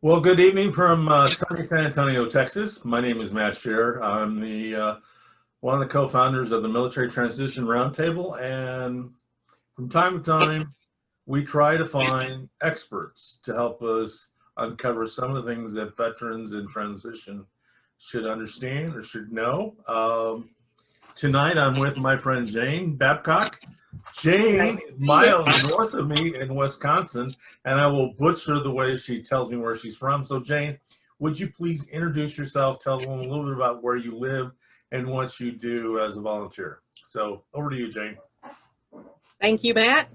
Well, good evening from sunny San Antonio, Texas. My name is Matt Scherer. I'm the one of the co-founders of the Military Transition Roundtable, and from time to time, we try to find experts to help us uncover some of the things that veterans in transition should understand or should know. Tonight, I'm with my friend Jane Babcock. Jane is miles north of me in Wisconsin, and I will butcher the way she tells me where she's from. So, Jane, would you please introduce yourself, tell them a little bit about where you live and what you do as a volunteer? So, over to you, Jane. Thank you, Matt.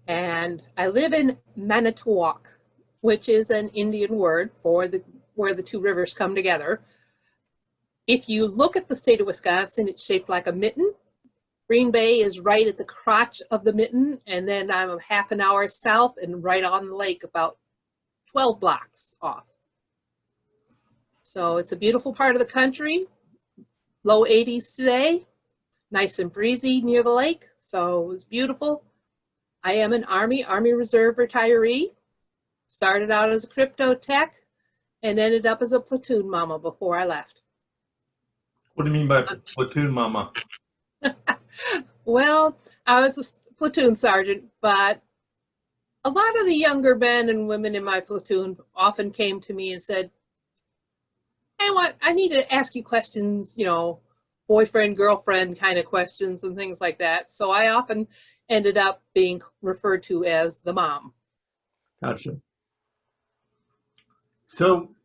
And I live in Manitowoc, which is an Indian word for where the two rivers come together. If you look at the state of Wisconsin, it's shaped like a mitten. Green Bay is right at the crotch of the mitten, and then I'm half an hour south and right on the lake, about 12 blocks off. So it's a beautiful part of the country. Low 80s today, nice and breezy near the lake, so it was beautiful. I am an Army Reserve retiree. Started out as a crypto tech and ended up as a platoon mama before I left. What do you mean by platoon mama? Well, I was a platoon sergeant, but a lot of the younger men and women in my platoon often came to me and said, "Hey, I need to ask you questions, boyfriend, girlfriend kind of questions and things like that." So I often ended up being referred to as the mom. Gotcha. So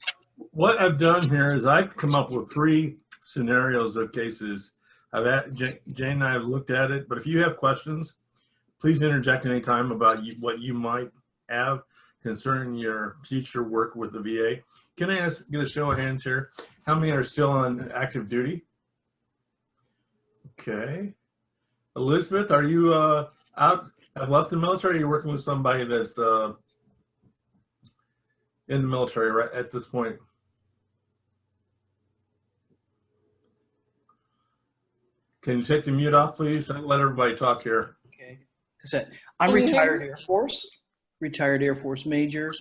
what I've done here is I've come up with 3 scenarios of cases. Jane and I have looked at it, but if you have questions, please interject anytime about what you might have concerning your future work with the VA. Can I get a show of hands here? How many are still on active duty? Okay. Elizabeth, are you out, have left the military, or are you working with somebody that's in the military right at this point? Can you take the mute off, please? Let everybody talk here. Okay. So I'm retired Air Force, major.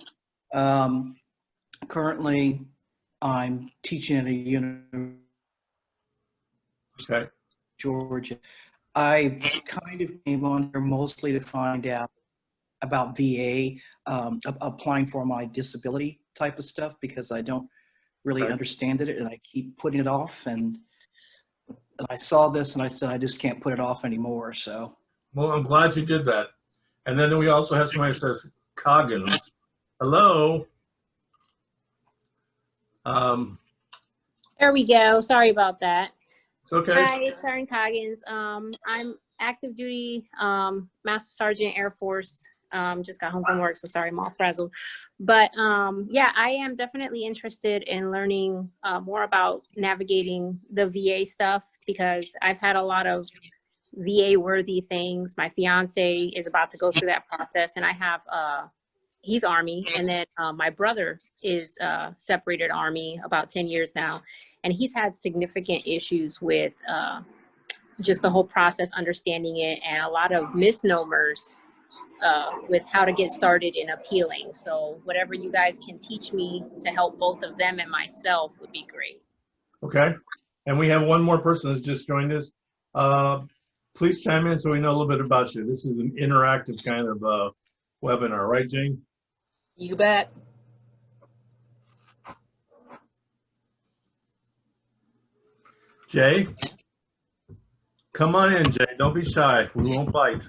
Currently, I'm teaching at a university, Okay. Georgia. I kind of came on here mostly to find out about VA, applying for my disability type of stuff, because I don't really understand it and I keep putting it off. And I saw this and I said, I just can't put it off anymore. So, well, I'm glad you did that. And then we also have somebody who says Coggins. Hello. There we go. Sorry about that. It's okay. Hi, it's Karen Coggins. I'm active duty, Master Sergeant Air Force. Just got home from work, so sorry, I'm all frazzled. But yeah, I am definitely interested in learning more about navigating the VA stuff, because I've had a lot of VA-worthy things. My fiance is about to go through that process, and I have, he's Army, and then my brother is separated Army about 10 years now, and he's had significant issues with just the whole process, understanding it, and a lot of misnomers with how to get started in appealing. So whatever you guys can teach me to help both of them and myself would be great. Okay. And we have one more person who's just joined us. Please chime in so we know a little bit about you. This is an interactive kind of webinar, right, Jane? You bet. Jay? Come on in, Jay. Don't be shy. We won't bite.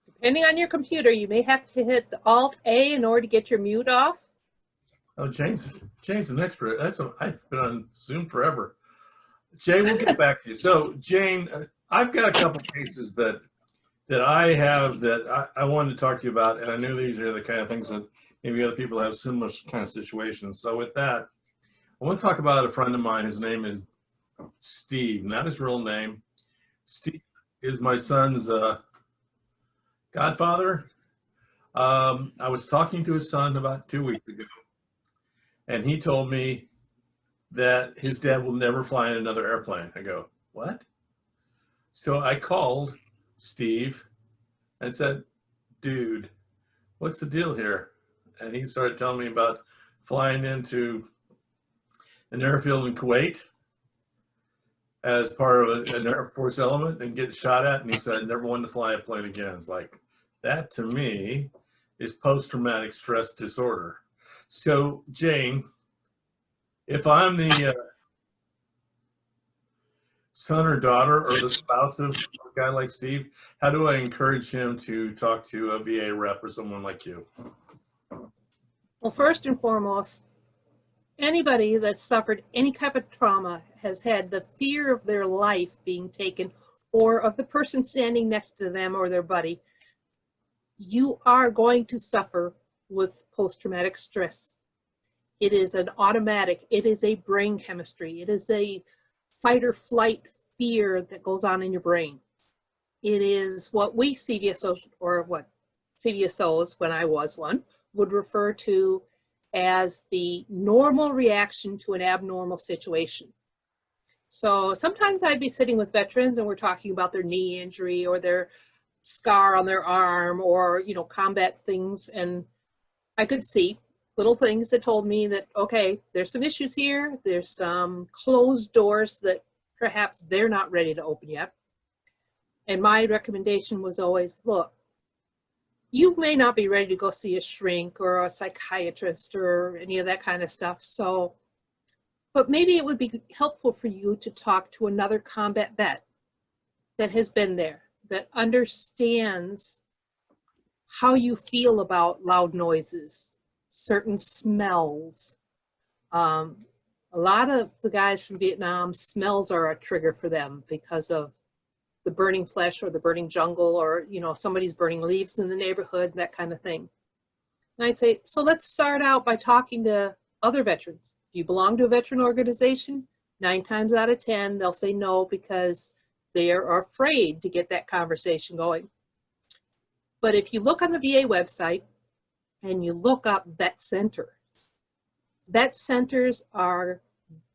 Depending on your computer, you may have to hit the Alt-A in order to get your mute off. Oh, Jane's an expert. I've been on Zoom forever. Jay, we'll get back to you. So, Jane, I've got a couple cases that I have that I wanted to talk to you about, and I knew these are the kind of things that maybe other people have similar kind of situations. So with that, I want to talk about a friend of mine. His name is Steve, not his real name. Steve is my son's godfather. I was talking to his son about 2 weeks ago, and he told me that his dad will never fly in another airplane. I go, what? So I called Steve and said, dude, what's the deal here? And he started telling me about flying into an airfield in Kuwait as part of an Air Force element and getting shot at. And he said, I never wanted to fly a plane again. It's like, that to me is post-traumatic stress disorder. So, Jane, if I'm the son or daughter or the spouse of a guy like Steve, how do I encourage him to talk to a VA rep or someone like you? Well, first and foremost, anybody that's suffered any type of trauma has had the fear of their life being taken or of the person standing next to them or their buddy. You are going to suffer with post-traumatic stress. It is an automatic, it is a brain chemistry. It is a fight or flight fear that goes on in your brain. It is what we CVSOs, or what CVSOs, when I was one, would refer to as the normal reaction to an abnormal situation. So sometimes I'd be sitting with veterans and we're talking about their knee injury or their scar on their arm or, you know, combat things. And I could see little things that told me that, okay, there's some issues here. There's some closed doors that perhaps they're not ready to open yet. And my recommendation was always, look, you may not be ready to go see a shrink or a psychiatrist or any of that kind of stuff. So, but maybe it would be helpful for you to talk to another combat vet that has been there, that understands how you feel about loud noises, certain smells. A lot of the guys from Vietnam, smells are a trigger for them because of the burning flesh or the burning jungle, or, you know, somebody's burning leaves in the neighborhood, that kind of thing. And I'd say, so let's start out by talking to other veterans. Do you belong to a veteran organization? 9 times out of 10, they'll say no because they are afraid to get that conversation going. But if you look on the VA website and you look up vet centers are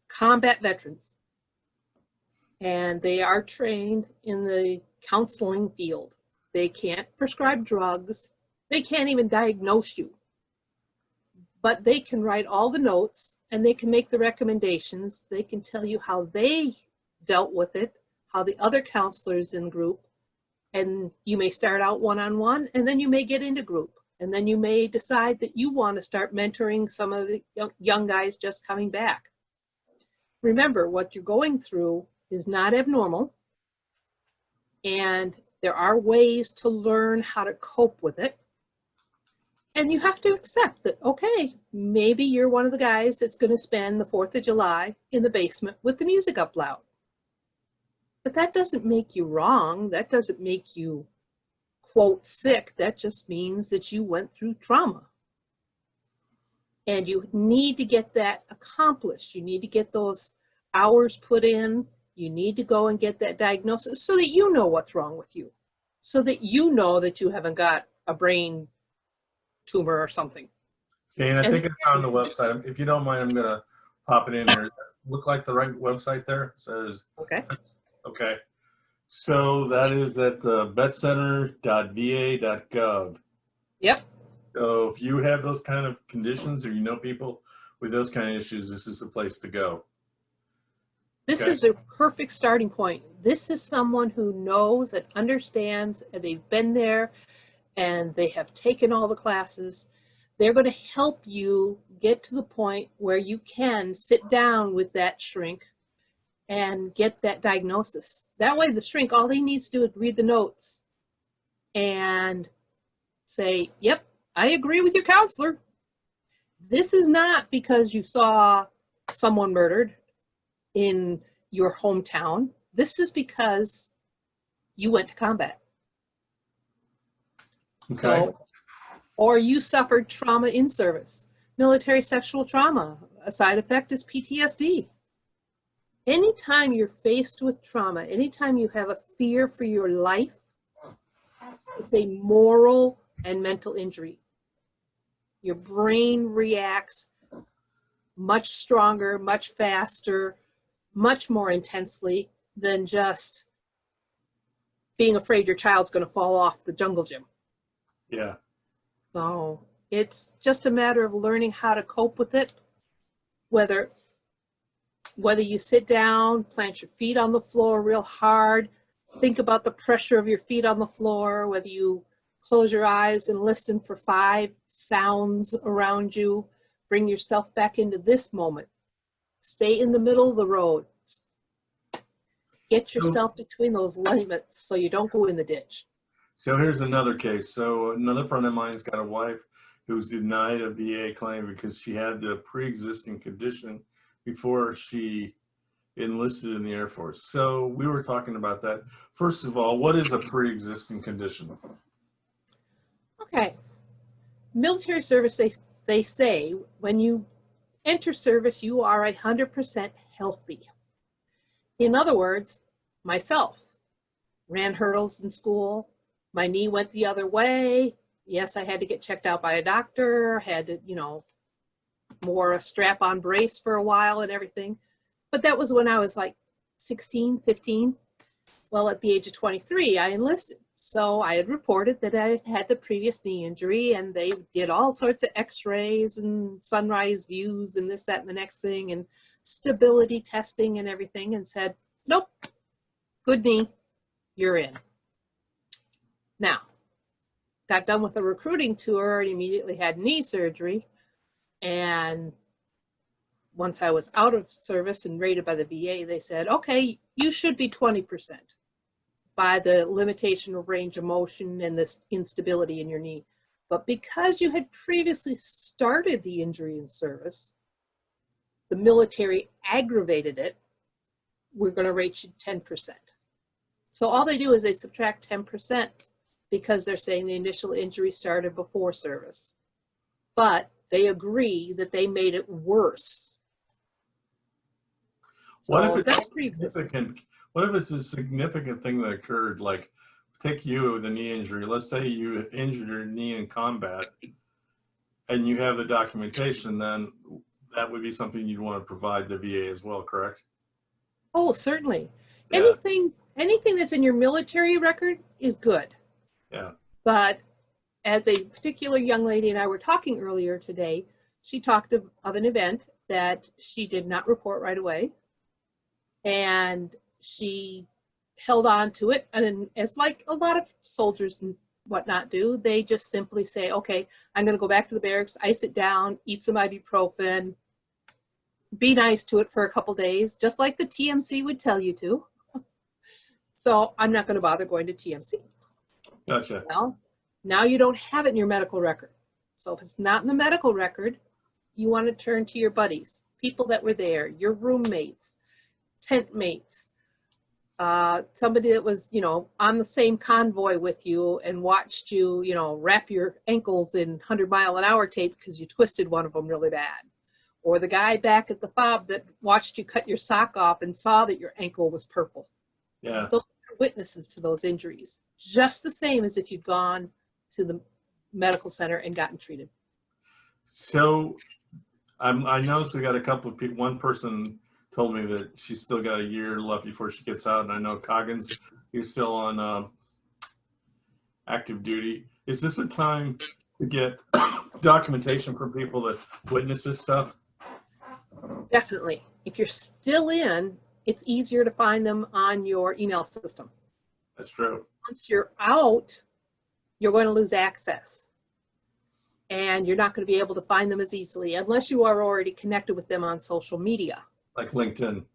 combat veterans. And they are trained in the counseling field. They can't prescribe drugs. They can't even diagnose you. But they can write all the notes and they can make the recommendations. They can tell you how they dealt with it, how the other counselors in group, and you may start out one-on-one and then you may get into group. And then you may decide that you want to start mentoring some of the young guys just coming back. Remember, what you're going through is not abnormal, and there are ways to learn how to cope with it. And you have to accept that, okay, maybe you're one of the guys that's going to spend the 4th of July in the basement with the music up loud. But that doesn't make you wrong. That doesn't make you, quote, sick. That just means that you went through trauma. And you need to get that accomplished. You need to get those hours put in. You need to go and get that diagnosis so that you know what's wrong with you, so that you know that you haven't got a brain tumor or something. Jane, I think I found the website. If you don't mind, I'm going to pop it in here. Look like the right website there? It says, Okay. Okay. So that is at vetcenter.va.gov. Yep. So if you have those kind of conditions or you know people with those kind of issues, this is the place to go. This Okay. is a perfect starting point. This is someone who knows and understands, and they've been there and they have taken all the classes. They're going to help you get to the point where you can sit down with that shrink and get that diagnosis. That way the shrink, all he needs to do is read the notes and say, yep, I agree with your counselor. This is not because you saw someone murdered in your hometown. This is because you went to combat. Okay. So, or you suffered trauma in service. Military sexual trauma, a side effect is PTSD. Anytime you're faced with trauma, anytime you have a fear for your life, it's a moral and mental injury. Your brain reacts much stronger, much faster, much more intensely than just being afraid your child's going to fall off the jungle gym. Yeah. So it's just a matter of learning how to cope with it, whether you sit down, plant your feet on the floor real hard, think about the pressure of your feet on the floor, whether you close your eyes and listen for 5 sounds around you, bring yourself back into this moment. Stay in the middle of the road. Get yourself between those limits so you don't go in the ditch. So here's another case. So another friend of mine's got a wife who was denied a VA claim because she had the pre-existing condition before she enlisted in the Air Force. So we were talking about that. First of all, what is a pre-existing condition? Okay. Military service, they say when you enter service, you are 100% healthy. In other words, myself ran hurdles in school. My knee went the other way. Yes, I had to get checked out by a doctor, had to, wore a strap-on brace for a while and everything. But that was when I was like 16, 15. Well, at the age of 23, I enlisted. So I had reported that I had the previous knee injury, and they did all sorts of x-rays and sunrise views and this, that, and the next thing, and stability testing and everything, and said, nope, good knee, you're in. Now, got done with the recruiting tour and immediately had knee surgery. And once I was out of service and rated by the VA, they said, okay, you should be 20% by the limitation of range of motion and this instability in your knee. But because you had previously started the injury in service, the military aggravated it, we're going to rate you 10%. So all they do is they subtract 10% because they're saying the initial injury started before service. But they agree that they made it worse. What So if that's it's pre-existing. significant? What if it's a significant thing that occurred? Like, take you with a knee injury. Let's say you injured your knee in combat, and you have the documentation. Then that would be something you'd want to provide the VA as well, correct? Oh, certainly. Yeah. Anything that's in your military record is good. Yeah. But as a particular young lady and I were talking earlier today, she talked of an event that she did not report right away. And she held on to it. And as like a lot of soldiers and whatnot do, they just simply say, okay, I'm going to go back to the barracks, ice it down, eat some ibuprofen, be nice to it for a couple days, just like the TMC would tell you to. So I'm not going to bother going to TMC. Gotcha. Well, now you don't have it in your medical record. So if it's not in the medical record, you want to turn to your buddies, people that were there, your roommates, tent mates, somebody that was, on the same convoy with you and watched you, wrap your ankles in 100-mile-an-hour tape because you twisted one of them really bad. Or the guy back at the fob that watched you cut your sock off and saw that your ankle was purple. Yeah. Those are witnesses to those injuries, just the same as if you'd gone to the medical center and gotten treated. So I noticed we got a couple of people. One person told me that she's still got a year left before she gets out, and I know Coggins, he's still on active duty. Is this a time to get documentation from people that witness this stuff? Definitely. If you're still in, it's easier to find them on your email system. That's true. Once you're out, you're going to lose access. And you're not going to be able to find them as easily unless you are already connected with them on social media. Like LinkedIn.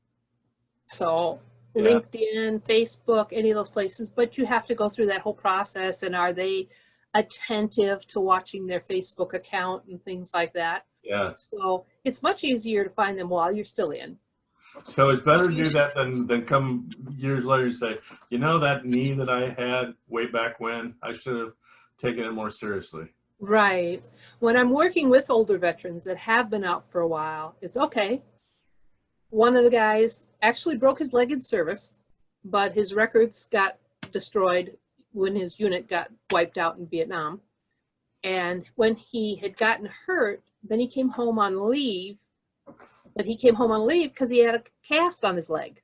So Yeah. LinkedIn, Facebook, any of those places, but you have to go through that whole process. And are they attentive to watching their Facebook account and things like that? Yeah. So it's much easier to find them while you're still in. So it's better to do that than come years later and say, that knee that I had way back when, I should have taken it more seriously. Right. When I'm working with older veterans that have been out for a while, it's okay. One of the guys actually broke his leg in service, but his records got destroyed when his unit got wiped out in Vietnam. And when he had gotten hurt, then he came home on leave. But he came home on leave because he had a cast on his leg.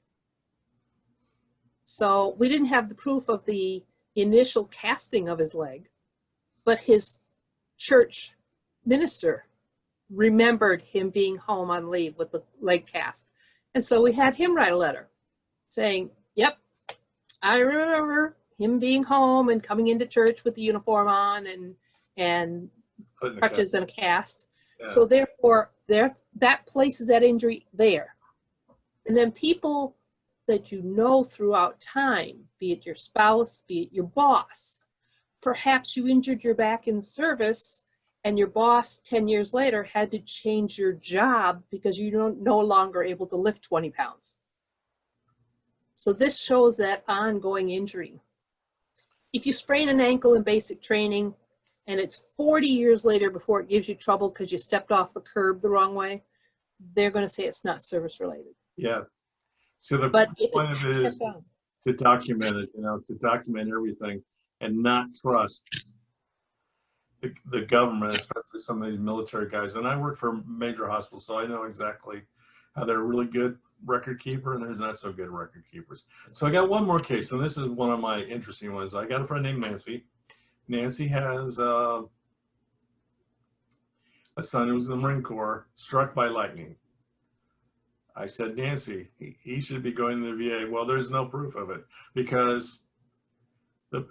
So we didn't have the proof of the initial casting of his leg, but his church minister remembered him being home on leave with the leg cast. And so we had him write a letter saying, yep, I remember him being home and coming into church with the uniform on and crutches and a cast. Yeah. So therefore, that places that injury there. And then people that you know throughout time, be it your spouse, be it your boss, perhaps you injured your back in service and your boss 10 years later had to change your job because you're no longer able to lift 20 pounds. So this shows that ongoing injury. If you sprain an ankle in basic training and it's 40 years later before it gives you trouble because you stepped off the curb the wrong way, they're going to say it's not service related. Yeah. So the But if point of it is to document it, to document everything and not trust the government, especially some of these military guys. And I work for major hospitals, so I know exactly how they're a really good record keeper and there's not so good record keepers. So I got one more case, and this is one of my interesting ones. I got a friend named Nancy. Nancy has a son who was in the Marine Corps, struck by lightning. I said, Nancy, he should be going to the VA. Well, there's no proof of it because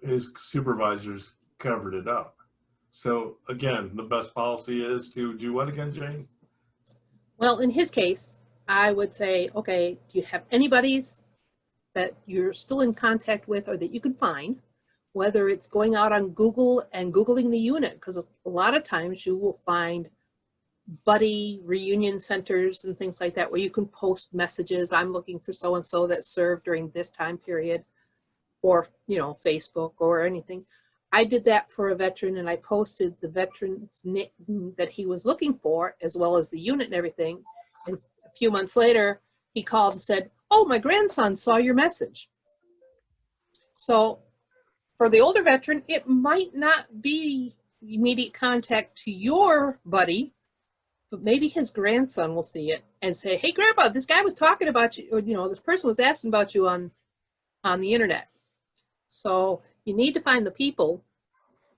his supervisors covered it up. So again, the best policy is to do what again, Jane? Well, in his case, I would say, okay, do you have anybody's that you're still in contact with or that you can find, whether it's going out on Google and Googling the unit, because a lot of times you will find buddy reunion centers and things like that where you can post messages. I'm looking for so-and-so that served during this time period, or, Facebook or anything. I did that for a veteran, and I posted the veteran's name that he was looking for, as well as the unit and everything. And a few months later, he called and said, oh, my grandson saw your message. So for the older veteran, it might not be immediate contact to your buddy, but maybe his grandson will see it and say, hey, Grandpa, this guy was talking about you, or, this person was asking about you on the internet. So you need to find the people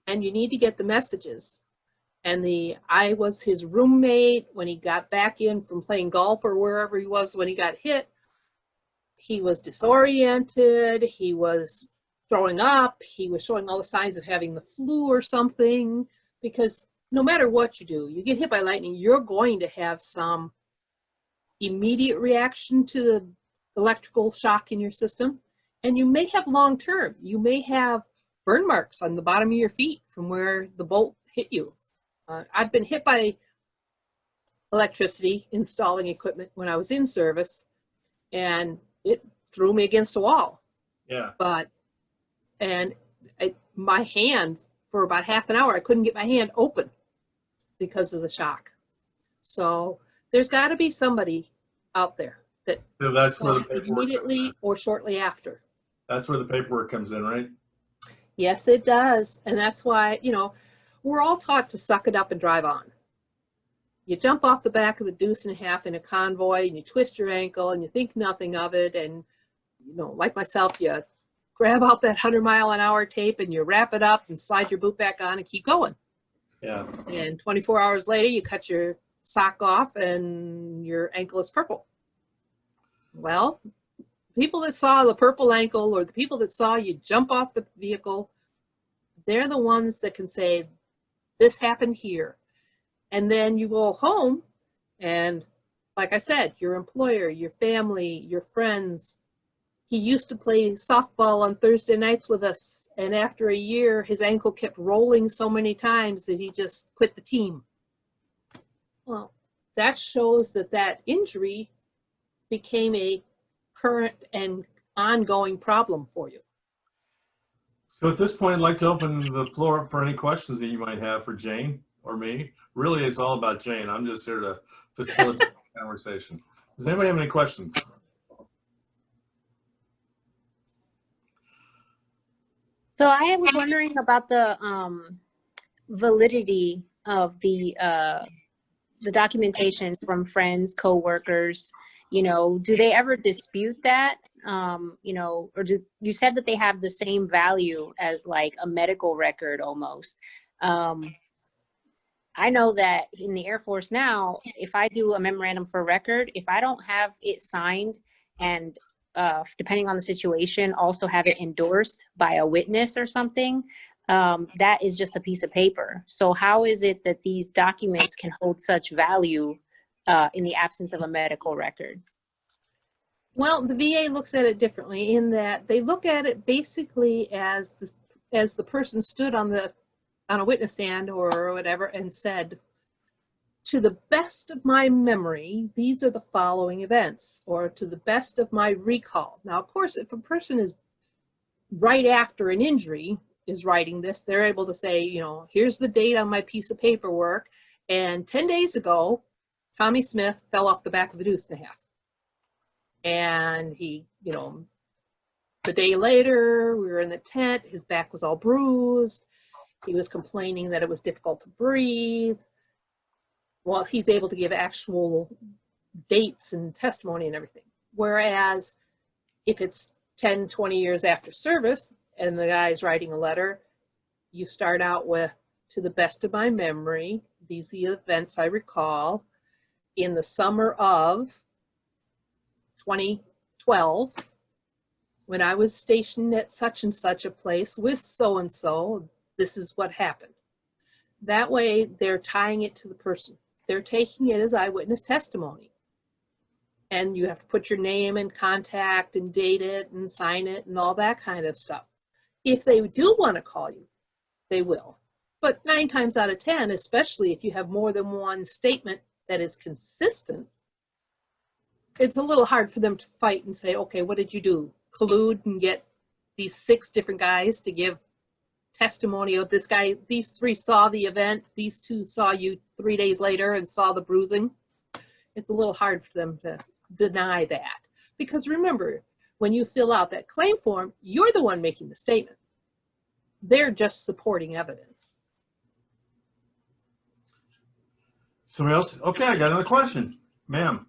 and you need to get the messages. And I was his roommate when he got back in from playing golf or wherever he was when he got hit. He was disoriented. He was throwing up. He was showing all the signs of having the flu or something, because no matter what you do, you get hit by lightning, you're going to have some immediate reaction to the electrical shock in your system. And you may have long-term. You may have burn marks on the bottom of your feet from where the bolt hit you. I've been hit by electricity installing equipment when I was in service, and it threw me against a wall. Yeah. My hand, for about half an hour, I couldn't get my hand open because of the shock. So there's got to be somebody out there that So that's where the paperwork immediately or shortly after. That's where the paperwork comes in, right? Yes, it does. And that's why, we're all taught to suck it up and drive on. You jump off the back of the deuce and a half in a convoy and you twist your ankle and you think nothing of it. And, like myself, you grab out that 100-mile-an-hour tape and you wrap it up and slide your boot back on and keep going. Yeah. And 24 hours later, you cut your sock off and your ankle is purple. Well, people that saw the purple ankle or the people that saw you jump off the vehicle, they're the ones that can say, this happened here. And then you go home and, like I said, your employer, your family, your friends, he used to play softball on Thursday nights with us, and after a year, his ankle kept rolling so many times that he just quit the team. Well, that shows that injury became a current and ongoing problem for you. So at this point, I'd like to open the floor up for any questions that you might have for Jane or me. Really, it's all about Jane. I'm just here to facilitate the conversation. Does anybody have any questions? So I was wondering about the validity of the documentation from friends, coworkers, You know, do they ever dispute that? You know, or you said that they have the same value as like a medical record almost. I know that in the Air Force now, if I do a memorandum for record, if I don't have it signed and depending on the situation, also have it endorsed by a witness or something, that is just a piece of paper. So how is it that these documents can hold such value in the absence of a medical record? Well, the VA looks at it differently in that they look at it basically as the person stood on a witness stand or whatever and said, to the best of my memory, these are the following events, or to the best of my recall. Now, of course, if a person is right after an injury is writing this, they're able to say, you know, here's the date on my piece of paperwork, and 10 days ago, Tommy Smith fell off the back of the Deuce and a Half. And he, you know, the day later, we were in the tent, his back was all bruised. He was complaining that it was difficult to breathe. Well, he's able to give actual dates and testimony and everything. Whereas if it's 10, 20 years after service and the guy's writing a letter, you start out with, to the best of my memory, these are the events I recall. In the summer of 2012, when I was stationed at such and such a place with so-and-so, this is what happened. That way, they're tying it to the person. They're taking it as eyewitness testimony. And you have to put your name and contact and date it and sign it and all that kind of stuff. If they do want to call you, they will. But 9 times out of 10, especially if you have more than one statement that is consistent, it's a little hard for them to fight and say, okay, what did you do? Collude and get these 6 different guys to give testimony of this guy, these 3 saw the event, these 2 saw you 3 days later and saw the bruising. It's a little hard for them to deny that. Because remember, when you fill out that claim form, you're the one making the statement. They're just supporting evidence. Somebody else? Okay, I got another question. Ma'am,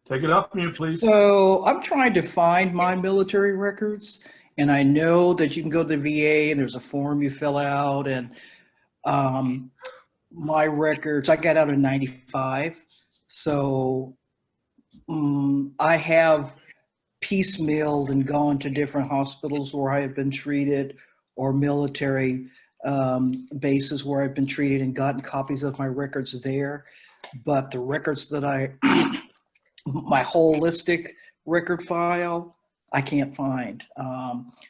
take it off mute, please. So I'm trying to find my military records, and I know that you can go to the VA and there's a form you fill out, and my records, I got out in 95. So I have piecemealed and gone to different hospitals where I have been treated, or military bases where I've been treated, and gotten copies of my records there. But the records that my holistic record file, I can't find.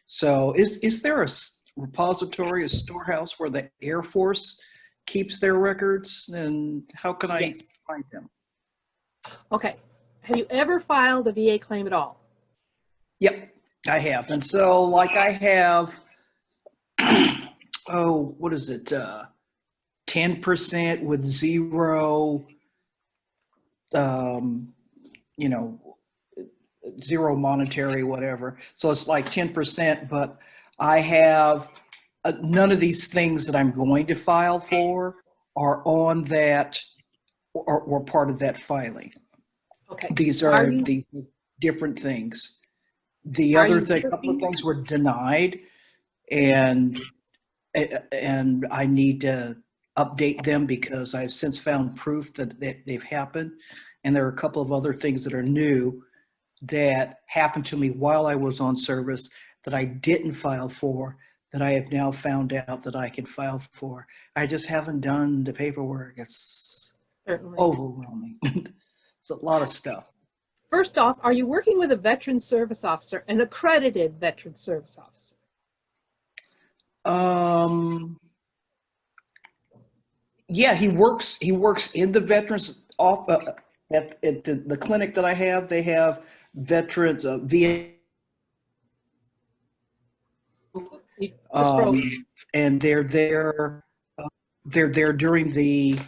So is there a repository, a storehouse where the Air Force keeps their records, and how can I find them? Okay. Have you ever filed a VA claim at all? Yep, I have. And so like I have, oh, what is it? 10% with 0, you know, 0 monetary, whatever. So it's like 10%, but I have none of these things that I'm going to file for are on that or part of that filing. Okay. These are the different things. The other thing, a couple of things were denied, and I need to update them because I've since found proof that they've happened. And there are a couple of other things that are new that happened to me while I was on service that I didn't file for, that I have now found out that I can file for. I just haven't done the paperwork. It's overwhelming. It's a lot of stuff. First off, are you working with a veteran service officer, an accredited veteran service officer? Yeah, he works in the veterans at the clinic that I have. They have veterans VA, and they're there. They're there during the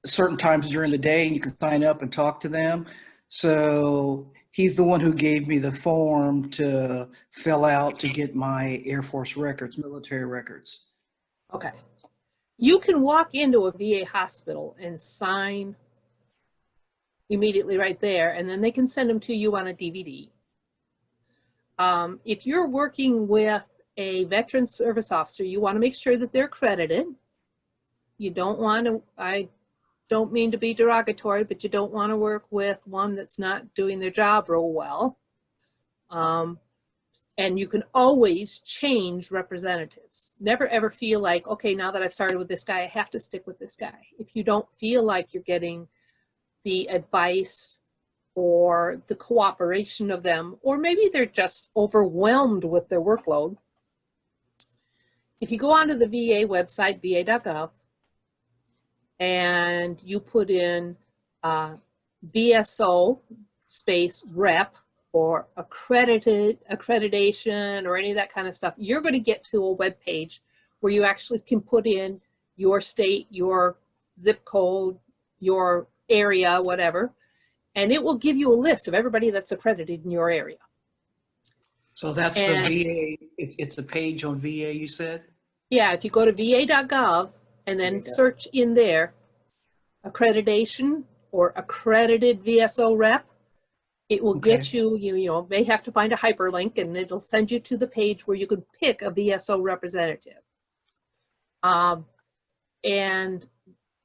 certain times during the day, and you can sign up and talk to them. So he's the one who gave me the form to fill out to get my Air Force records, military records. Okay. You can walk into a VA hospital and sign immediately right there, and then they can send them to you on a DVD. If you're working with a veteran service officer, you want to make sure that they're accredited. You don't want to, I don't mean to be derogatory, but you don't want to work with one that's not doing their job real well. And you can always change representatives. Never ever feel like, okay, now that I've started with this guy, I have to stick with this guy. If you don't feel like you're getting the advice or the cooperation of them, or maybe they're just overwhelmed with their workload. If you go onto the VA website, va.gov, and you put in VSO space rep or accreditation or any of that kind of stuff, you're going to get to a web page where you actually can put in your state, your zip code, your area, whatever, and it will give you a list of everybody that's accredited in your area. So that's And the VA, it's a page on VA, you said? yeah, if you go to va.gov and then search in there, accreditation or accredited VSO rep, it will get you, you know, may have to find a hyperlink and it'll send you to the page where you can pick a VSO representative. And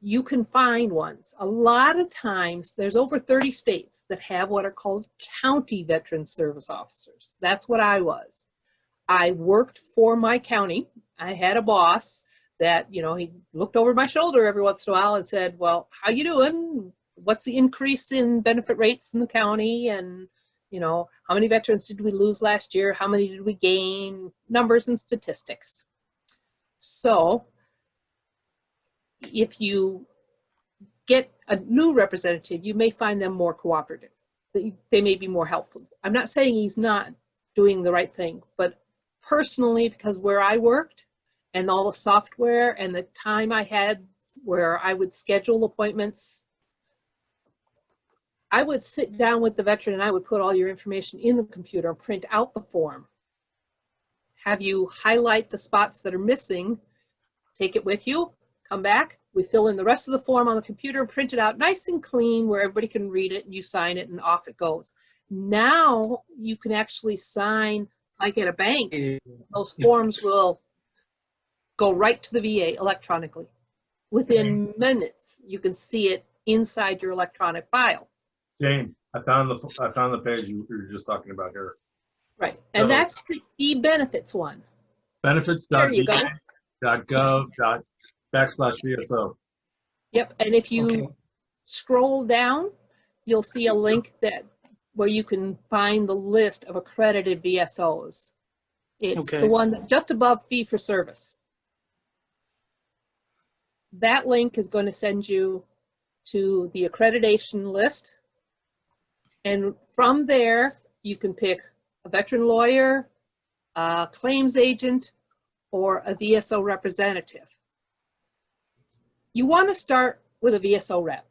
you can find ones. A lot of times, there's over 30 states that have what are called county veteran service officers. That's what I was. I worked for my county. I had a boss that, you know, he looked over my shoulder every once in a while and said, well, how you doing? What's the increase in benefit rates in the county? And, you know, how many veterans did we lose last year? How many did we gain? Numbers and statistics. So if you get a new representative, you may find them more cooperative. They may be more helpful. I'm not saying he's not doing the right thing, but personally, because where I worked and all the software and the time I had where I would schedule appointments, I would sit down with the veteran and I would put all your information in the computer and print out the form. Have you highlight the spots that are missing, take it with you, come back, we fill in the rest of the form on the computer and print it out nice and clean where everybody can read it and you sign it and off it goes. Now you can actually sign like at a bank. Those forms will go right to the VA electronically. Within minutes, you can see it inside your electronic file. Jane, I found the page you were just talking about here. Right, and that's the e-benefits one. Benefits.va.gov/VSO. Yep, and if you scroll down, you'll see a link that where you can find the list of accredited VSOs. It's the one that just above fee for service. That link is going to send you to the accreditation list. And from there, you can pick a veteran lawyer, a claims agent, or a VSO representative. You want to start with a VSO rep.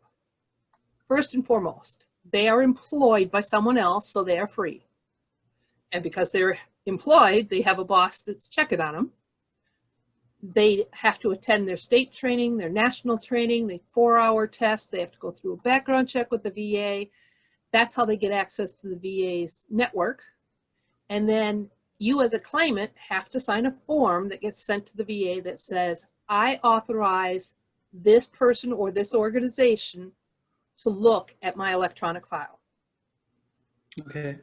First and foremost, they are employed by someone else, so they are free. And because they're employed, they have a boss that's checking on them. They have to attend their state training, their national training, the 4-hour tests. They have to go through a background check with the VA. That's how they get access to the VA's network. And then you as a claimant have to sign a form that gets sent to the VA that says, I authorize this person or this organization to look at my electronic file. Okay.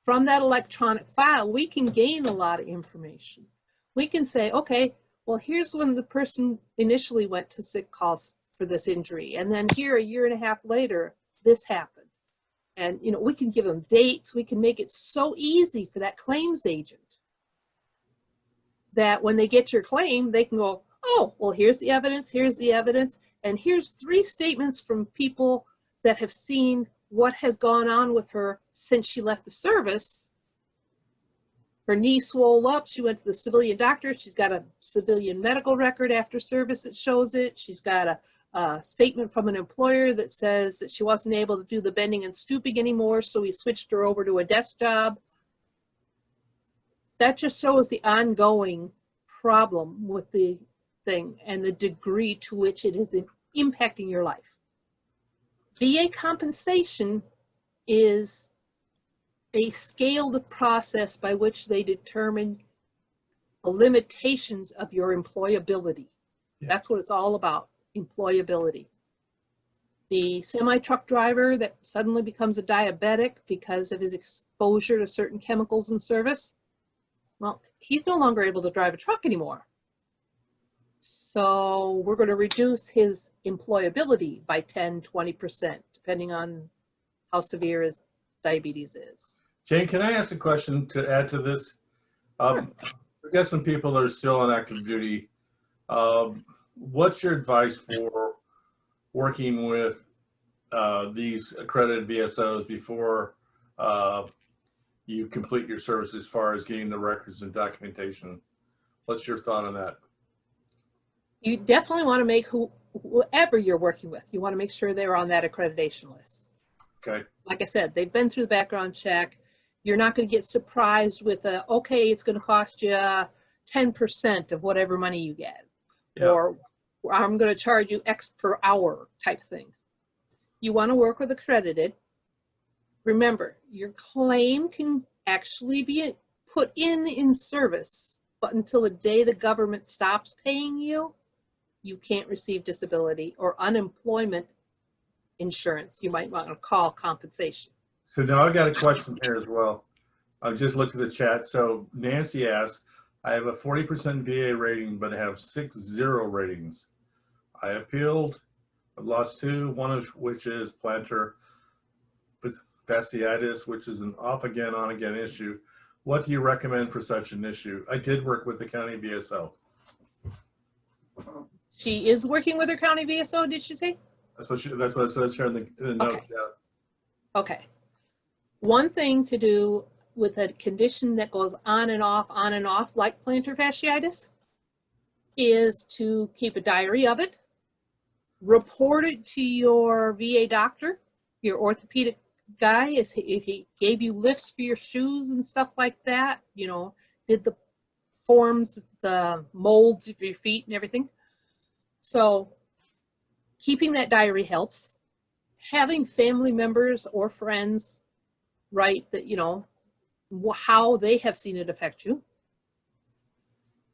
From that electronic file, we can gain a lot of information. We can say, okay, well, here's when the person initially went to sick calls for this injury. And then here, a year and a half later, this happened. And, you know, we can give them dates. We can make it so easy for that claims agent that when they get your claim, they can go, oh, well, here's the evidence, and here's 3 statements from people that have seen what has gone on with her since she left the service. Her knee swole up, she went to the civilian doctor, she's got a civilian medical record after service that shows it, she's got a statement from an employer that says that she wasn't able to do the bending and stooping anymore, so we switched her over to a desk job. That just shows the ongoing problem with the thing and the degree to which it is impacting your life. VA compensation is a scaled process by which they determine the limitations of your employability. Yeah. That's what it's all about, employability. The semi-truck driver that suddenly becomes a diabetic because of his exposure to certain chemicals in service, well, he's no longer able to drive a truck anymore. So we're going to reduce his employability by 10, 20%, depending on how severe his diabetes is. Jane, can I ask a question to add to this? Sure. I guess some people are still on active duty. What's your advice for working with these accredited VSOs before you complete your service as far as getting the records and documentation? What's your thought on that? You definitely want to make whoever you're working with, you want to make sure they're on that accreditation list. Okay. Like I said, they've been through the background check. You're not going to get surprised with okay, it's going to cost you 10% of whatever money you get. Yeah. Or I'm going to charge you X per hour type thing. You want to work with accredited. Remember, your claim can actually be put in service, but until the day the government stops paying you, you can't receive disability or unemployment insurance. You might want to call compensation. So now I've got a question here as well. I just looked at the chat. So Nancy asks, I have a 40% VA rating, but I have 6 0 ratings. I appealed. I've lost 2, one of which is plantar fasciitis, which is an off again, on again issue. What do you recommend for such an issue? I did work with the county VSO. She is working with her county VSO, did she say? That's what it says here in the notes. Okay. Yeah. Okay. One thing to do with a condition that goes on and off, like plantar fasciitis, is to keep a diary of it, report it to your VA doctor, your orthopedic guy, if he gave you lifts for your shoes and stuff like that, you know, did the forms, the molds of your feet and everything. So keeping that diary helps. Having family members or friends write that, you know, how they have seen it affect you.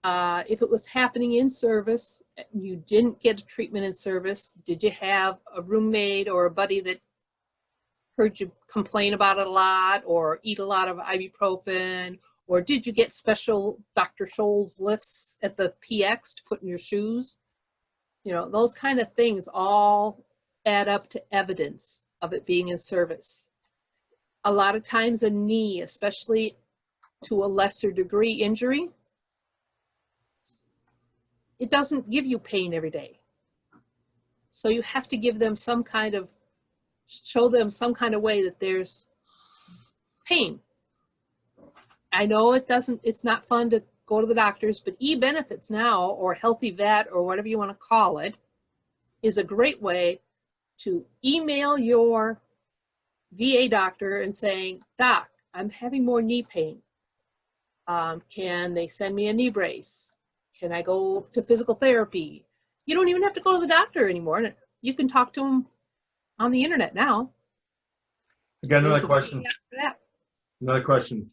If it was happening in service, you didn't get a treatment in service, did you have a roommate or a buddy that heard you complain about it a lot or eat a lot of ibuprofen? Or did you get special Dr. Scholl's lifts at the PX to put in your shoes? You know, those kind of things all add up to evidence of it being in service. A lot of times a knee, especially to a lesser degree injury, it doesn't give you pain every day. So you have to give them some kind of, show them some kind of way that there's pain. I know it's not fun to go to the doctors, but e-benefits now, or Healthy Vet, or whatever you want to call it, is a great way to email your VA doctor and saying, Doc, I'm having more knee pain. Can they send me a knee brace? Can I go to physical therapy? You don't even have to go to the doctor anymore. You can talk to them on the internet now. I got another question. Another question.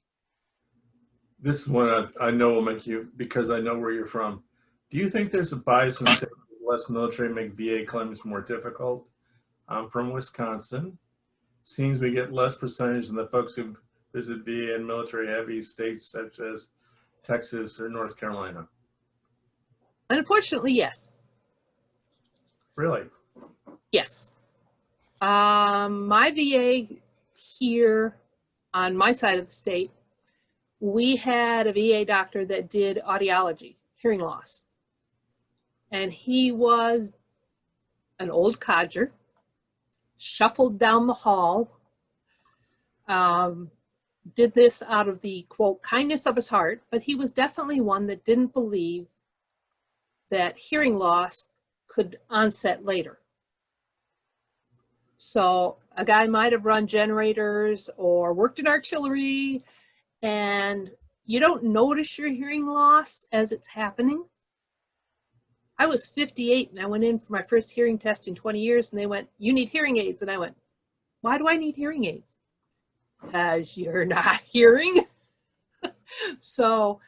This is one I know will make you, because I know where you're from. Do you think there's a bias in saying less military make VA claims more difficult? I'm from Wisconsin. Seems we get less percentage than the folks who visit VA and military heavy states such as Texas or North Carolina. Unfortunately, yes. Really? Yes. My VA here on my side of the state, we had a VA doctor that did audiology, hearing loss. And he was an old codger, shuffled down the hall, did this out of the, quote, kindness of his heart, but he was definitely one that didn't believe that hearing loss could onset later. So a guy might have run generators or worked in artillery, and you don't notice your hearing loss as it's happening. I was 58 and I went in for my first hearing test in 20 years and they went, you need hearing aids. And I went, why do I need hearing aids? Because you're not hearing. So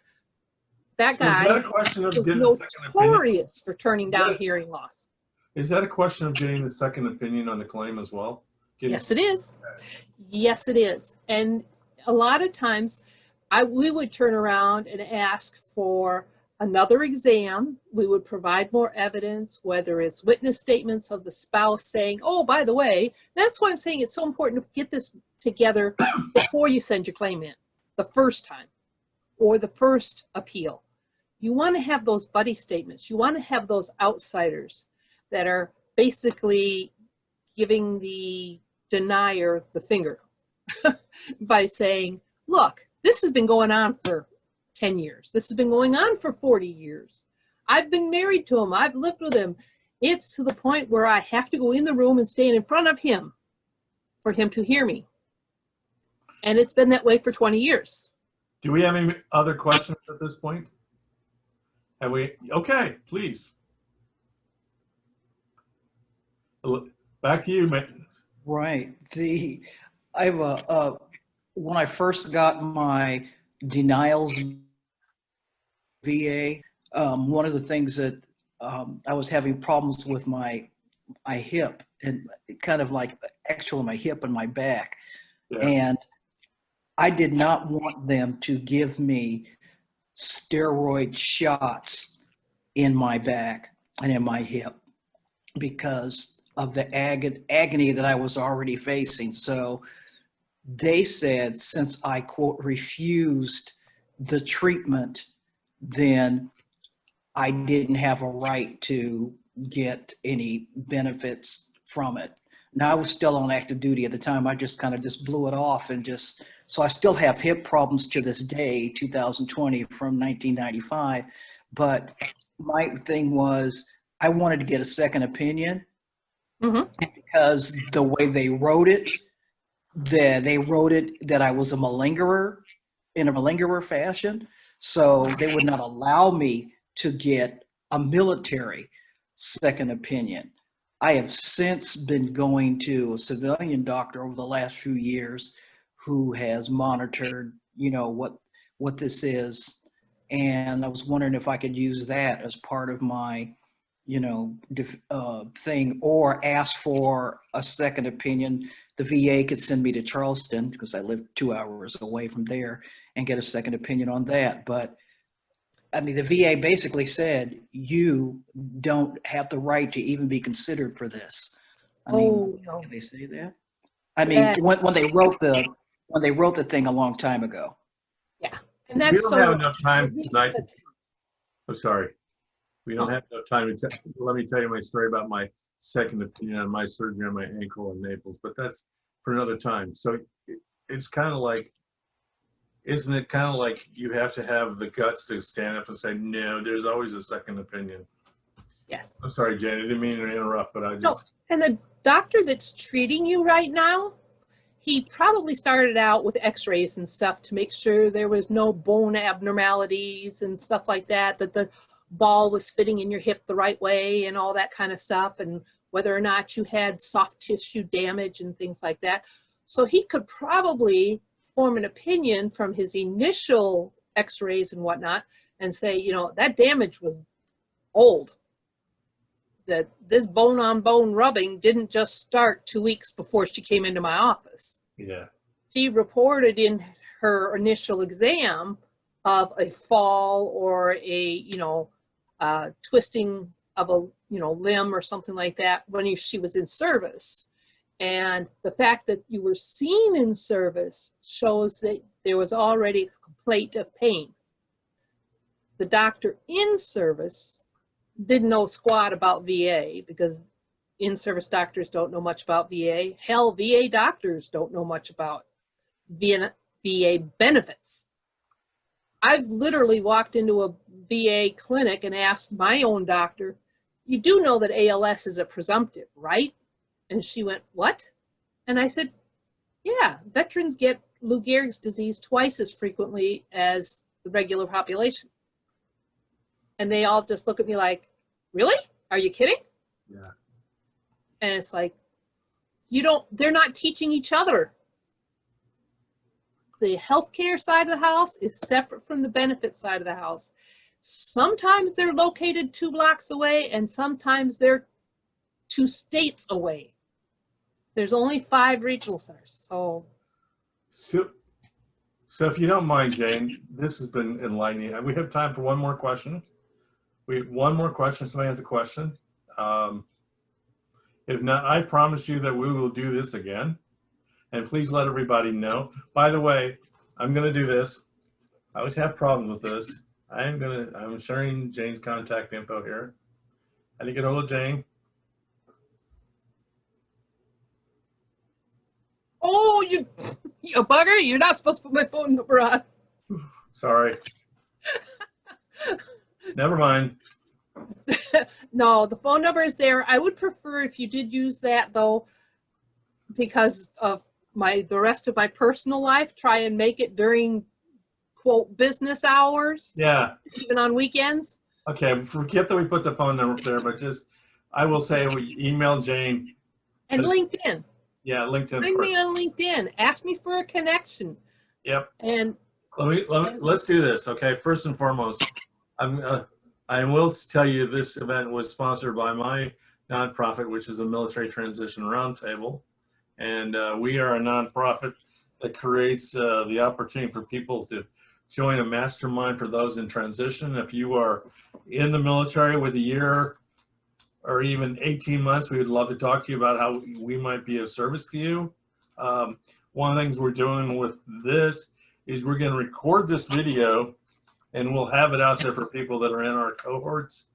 that So is guy that a question of was getting a second opinion? notorious for turning down Yeah. hearing loss. Is that a question of getting a second opinion on the claim as well? Yes, it is. Yes, it is. And a lot of times we would turn around and ask for another exam. We would provide more evidence, whether it's witness statements of the spouse saying, oh, by the way, that's why I'm saying it's so important to get this together before you send your claim in the first time or the first appeal. You want to have those buddy statements. You want to have those outsiders that are basically giving the denier the finger by saying, look, this has been going on for 10 years. This has been going on for 40 years. I've been married to him. I've lived with him. It's to the point where I have to go in the room and stand in front of him for him to hear me. And it's been that way for 20 years. Do we have any other questions at this point? Have we? Okay, please. Back to you, man. Right. I have when I first got my denials VA, one of the things that I was having problems with my hip and kind of like actually my hip and my back. Yeah. And I did not want them to give me steroid shots in my back and in my hip because of the agony that I was already facing. So they said, since I, quote, refused the treatment, then I didn't have a right to get any benefits from it. Now, I was still on active duty at the time. I just kind of just blew it off and just, so I still have hip problems to this day, 2020 from 1995. But my thing was, I wanted to get a second opinion. Mm-hmm. Because the way they wrote it that I was a malingerer in a malingerer fashion. So they would not allow me to get a military second opinion. I have since been going to a civilian doctor over the last few years who has monitored, what this is. And I was wondering if I could use that as part of my thing, or ask for a second opinion. The VA could send me to Charleston because I live 2 hours away from there and get a second opinion on that. But I mean, the VA basically said, you don't have the right to even be considered for this. I mean, no. can they say that? I mean, Yes. when they wrote the thing a long time ago. Yeah. And We that's don't have enough time tonight. to- I'm sorry. We don't have enough time to let me tell you my story about my second opinion on my surgery on my ankle in Naples, but that's for another time. So it's kind of like, isn't it kind of like you have to have the guts to stand up and say, no, there's always a second opinion. Yes. I'm sorry, Jane, I didn't mean to interrupt, but I just. No, and the doctor that's treating you right now, he probably started out with x-rays and stuff to make sure there was no bone abnormalities and stuff like that, that the ball was fitting in your hip the right way and all that kind of stuff, and whether or not you had soft tissue damage and things like that. So he could probably form an opinion from his initial x-rays and whatnot and say, that damage was old. That this bone on bone rubbing didn't just start 2 weeks before she came into my office. Yeah. She reported in her initial exam of a fall or a twisting of a limb or something like that when she was in service. And the fact that you were seen in service shows that there was already a complaint of pain. The doctor in service didn't know squat about VA because in-service doctors don't know much about VA. Hell, VA doctors don't know much about VA benefits. I've literally walked into a VA clinic and asked my own doctor, you do know that ALS is a presumptive, right? And she went, what? And I said, yeah, veterans get Lou Gehrig's disease twice as frequently as the regular population. And they all just look at me like, really? Are you kidding? Yeah. And it's like, they're not teaching each other. The healthcare side of the house is separate from the benefit side of the house. Sometimes they're located 2 blocks away, and sometimes they're 2 states away. There's only 5 regional centers. So if you don't mind, Jane, this has been enlightening. We have time for one more question. One more question. Somebody has a question. If not, I promise you that we will do this again. And please let everybody know. By the way, I'm going to do this. I always have problems with this. I'm sharing Jane's contact info here. How do you get hold of Jane? oh, you bugger, you're not supposed to put my phone number on. Sorry. Never mind. No, the phone number is there. I would prefer if you did use that, though, because of the rest of my personal life, try and make it during, quote, business hours, Yeah. even on weekends. Okay. Forget that we put the phone number up there, but I will say we email Jane. And LinkedIn. Yeah, LinkedIn. Find me on LinkedIn. Ask me for a connection. Yep. And Let's do this. Okay. First and foremost, I will tell you this event was sponsored by my nonprofit, which is the Military Transition Roundtable. And we are a nonprofit that creates the opportunity for people to join a mastermind for those in transition. If you are in the military with a year or even 18 months, we would love to talk to you about how we might be of service to you. One of the things we're doing with this is we're going to record this video and we'll have it out there for people that are in our cohorts.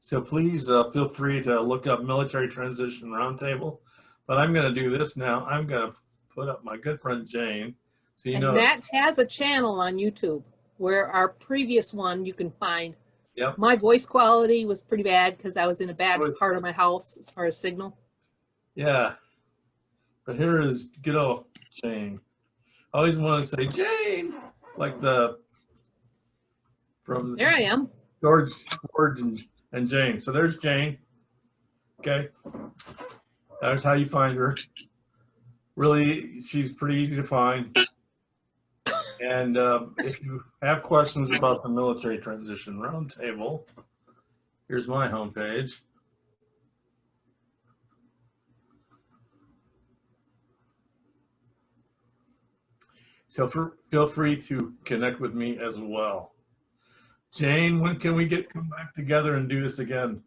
So please feel free to look up Military Transition Roundtable. But I'm going to do this now. I'm going to put up my good friend Jane. So you know. Matt has a channel on YouTube where our previous one you can find. Yep. My voice quality was pretty bad because I was in a bad part of my house as far as signal. Yeah. But here is good old Jane. I always want to say Jane, like from There I am. George and Jane. So there's Jane. Okay. That's how you find her. Really, she's pretty easy to find. And if you have questions about the Military Transition Roundtable, here's my homepage. So feel free to connect with me as well. Jane, when can we come back together and do this again?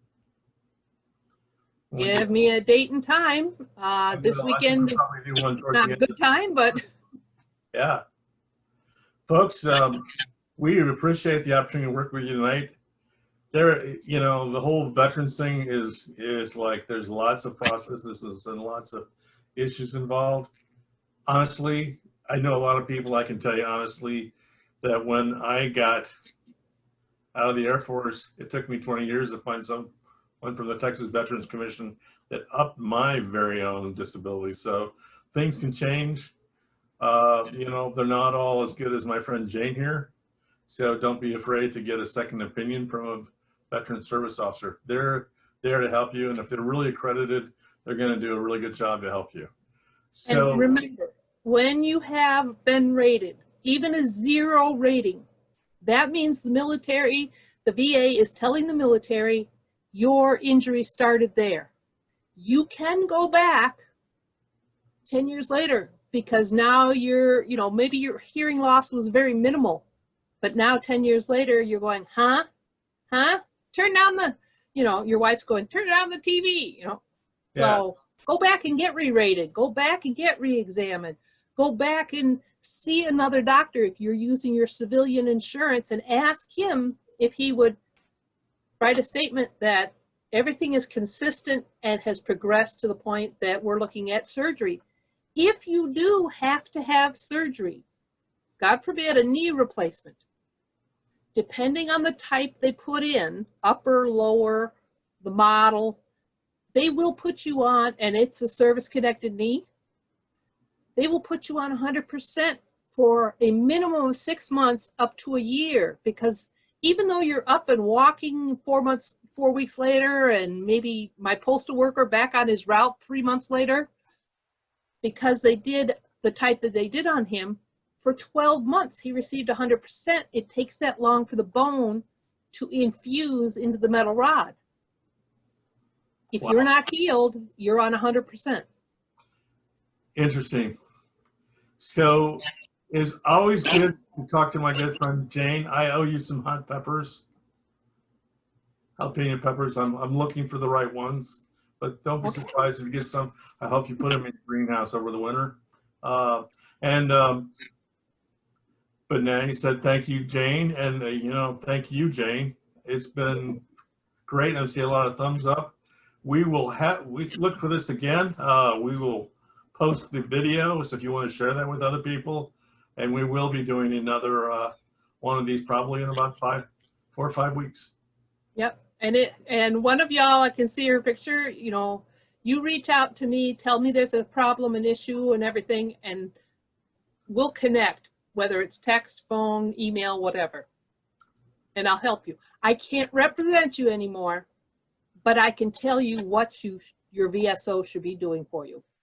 Give me a date and time. This weekend it's not a good time, but yeah. Folks, we appreciate the opportunity to work with you tonight. The whole veterans thing is like there's lots of processes and lots of issues involved. Honestly, I know a lot of people, I can tell you honestly, that when I got out of the Air Force, it took me 20 years to find someone from the Texas Veterans Commission that upped my very own disability. So things can change. They're not all as good as my friend Jane here. So don't be afraid to get a second opinion from a veteran service officer. They're there to help you. And if they're really accredited, they're going to do a really good job to help you. So and remember, when you have been rated, even a 0 rating, that means the VA is telling the military, your injury started there. You can go back 10 years later because now maybe your hearing loss was very minimal, but now 10 years later, you're going, huh? Turn down your wife's going, turn down the TV, So yeah. Go back and get re-rated. Go back and get re-examined. Go back and see another doctor if you're using your civilian insurance and ask him if he would write a statement that everything is consistent and has progressed to the point that we're looking at surgery. If you do have to have surgery, God forbid a knee replacement, depending on the type they put in, upper, lower, the model, they will put you on, and it's a service-connected knee, they will put you on 100% for a minimum of 6 months up to a year, because even though you're up and walking 4 weeks later, and maybe my postal worker back on his route 3 months later, because they did the type that they did on him, for 12 months, he received 100%. It takes that long for the bone to infuse into the metal rod. If Wow. you're not healed, you're on 100%. Interesting. So it's always good to talk to my good friend Jane. I owe you some hot peppers, jalapeno peppers. I'm looking for the right ones, but don't be Okay. surprised if you get some. I hope you put them in the greenhouse over the winter. But now you said thank you, Jane, and thank you, Jane. It's been great. I see a lot of thumbs up. We look for this again. We will post the video, so if you want to share that with other people, and we will be doing another one of these probably in about 4 or 5 weeks. Yep. And one of y'all, I can see your picture, you reach out to me, tell me there's a problem, an issue and everything, and we'll connect, whether it's text, phone, email, whatever. And I'll help you. I can't represent you anymore, but I can tell you what your VSO should be doing for you.